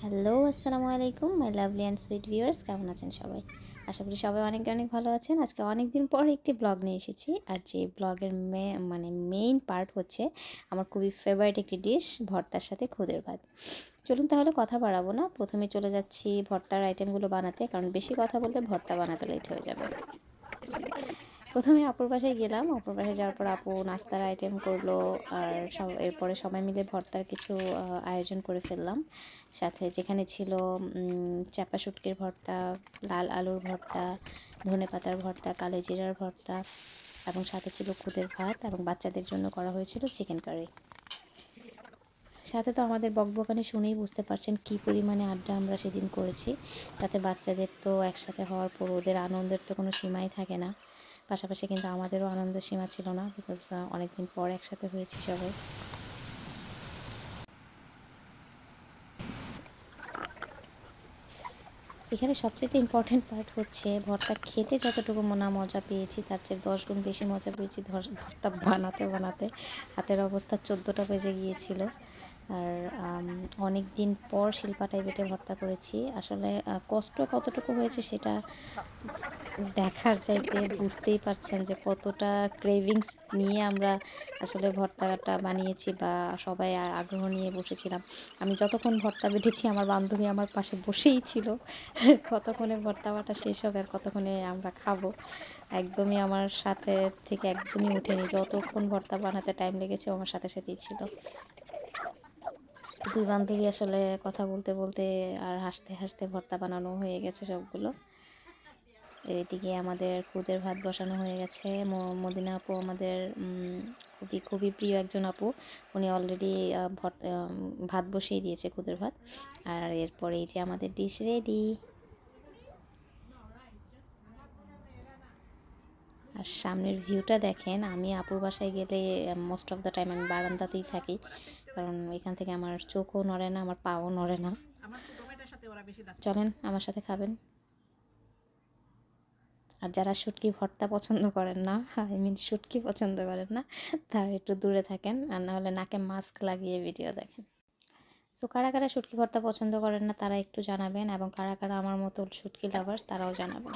Hello, আসসালামু আলাইকুম my lovely and sweet viewers, কেমন আছেন সবাই? আশা করি সবাই অনেক অনেক ভালো আছেন। আজকে অনেক দিন পর একটি ব্লগ নিয়ে এসেছি। আর যে ব্লগের মেইন পার্ট হচ্ছে আমার খুবই ফেভারিট একটি ডিশ, ভর্তার সাথে খুদের ভাত। চলুন তাহলে কথা বাড়াবো না, প্রথমে চলে যাচ্ছি ভর্তার আইটেমগুলো বানাতে, কারণ বেশি কথা বললে ভর্তা বানাতে লেট হয়ে যাবে। প্রথমে আপুর বাসায় গেলাম। আপুর বাসায় যাওয়ার পর আপু নাস্তার আইটেম করলো। আর এরপরে সবাই মিলে ভর্তার কিছু আয়োজন করে ফেললাম। সাথে যেখানে ছিল চাপা শুটকির ভর্তা, লাল আলুর ভর্তা, ধনেপাতার ভর্তা, কালো জিরার ভর্তা, এবং সাথে ছিল খুদের ভাত, এবং বাচ্চাদের জন্য করা হয়েছিল চিকেন কারি। সাথে তো আমাদের বকবকানি শুনেই বুঝতে পারছেন কী পরিমাণে আড্ডা আমরা সেদিন করেছি। সাথে বাচ্চাদের তো একসাথে হওয়ার পর ওদের আনন্দের তো কোনো সীমাই থাকে না। পাশাপাশি কিন্তু আমাদেরও আনন্দের সীমা ছিল না, বিকজ অনেকদিন পর একসাথে হয়েছি সবাই। এখানে সবচেয়ে ইম্পর্ট্যান্ট পার্ট হচ্ছে ভর্তা খেতে যতটুকু মজা পেয়েছি তার চেয়ে 10 গুণ বেশি মজা পেয়েছি ভর্তা বানাতে বানাতে। হাতের অবস্থা 14টা বেজে গিয়েছিল। আর অনেক দিন পর শিলপাটায় বেটে ভর্তা করেছি। আসলে কষ্ট কতটুকু হয়েছে সেটা দেখার চাইতে বুঝতেই পারছেন যে কতটা ক্রেভিংস নিয়ে আমরা আসলে ভর্তাটা বানিয়েছি, বা সবাই আগ্রহ নিয়ে বসেছিলাম। আমি যতক্ষণ ভর্তা বেটেছি আমার বান্ধবী আমার পাশে বসেই ছিল। কতক্ষণে ভর্তা বাটা শেষ হবে আর কতক্ষণে আমরা খাবো, একদমই আমার সাথে থেকে একদমই উঠেনি। যতক্ষণ ভর্তা বানাতে টাইম লেগেছে ও আমার সাথে সাথেই ছিল। দুই বান্ধবী আসলে কথা বলতে বলতে আর হাসতে হাসতে ভর্তা বানানো হয়ে গেছে সবগুলো। এদিকে আমাদের খুদের ভাত বসানো হয়ে গেছে। মদিনা আপু আমাদের খুবই খুবই প্রিয় একজন আপু। উনি অলরেডি ভাত বসিয়ে দিয়েছে, খুদের ভাত। আর এরপরে এই যে আমাদের ডিশ রেডি। আর সামনের ভিউটা দেখেন। আমি আপুর বাসায় গেলে মোস্ট অফ দ্য টাইম আমি বারান্দাতেই থাকি, কারণ এখান থেকে আমার চোখও নড়ে না, আমার পাও নড়ে না। চলেন আমার সাথে খাবেন। আর যারা শুটকি ভর্তা পছন্দ করেন না, শুটকি পছন্দ করেন না, তারা একটু দূরে থাকেন, আর না হলে নাকে মাস্ক লাগিয়ে ভিডিও দেখেন। সো কারা কারা শুটকি ভর্তা পছন্দ করেন না তারা একটু জানাবেন, এবং কারা কারা আমার মতো শুটকি লাভার্স তারাও জানাবেন।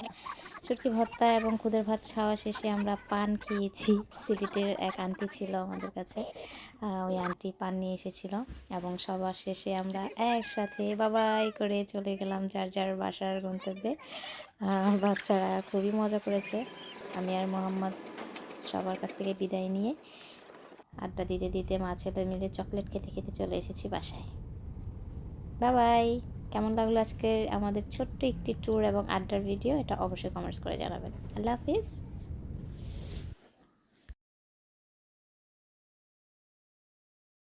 শুটকি ভর্তা এবং খুদের ভাত খাওয়া শেষে আমরা পান খেয়েছি। সিলেটের এক আন্টি ছিল আমাদের কাছে, ওই আন্টি পান নিয়ে এসেছিল, এবং সবার শেষে আমরা একসাথে বাবাই করে চলে গেলাম যার যার বাসার গন্তব্যে। বাচ্চারা খুবই মজা করেছে। আমি আর মোহাম্মদ সবার কাছ থেকে বিদায় নিয়ে আড্ডা দিতে দিতে মা ছেলে মিলে চকলেট খেতে খেতে চলে এসেছি বাসায়। বাই। কেমন লাগলো আজকে আমাদের ছোট্ট একটি ট্যুর এবং আড্ডার ভিডিও, এটা অবশ্যই কমেন্টস করে জানাবেন। আল্লাহ হাফিজ।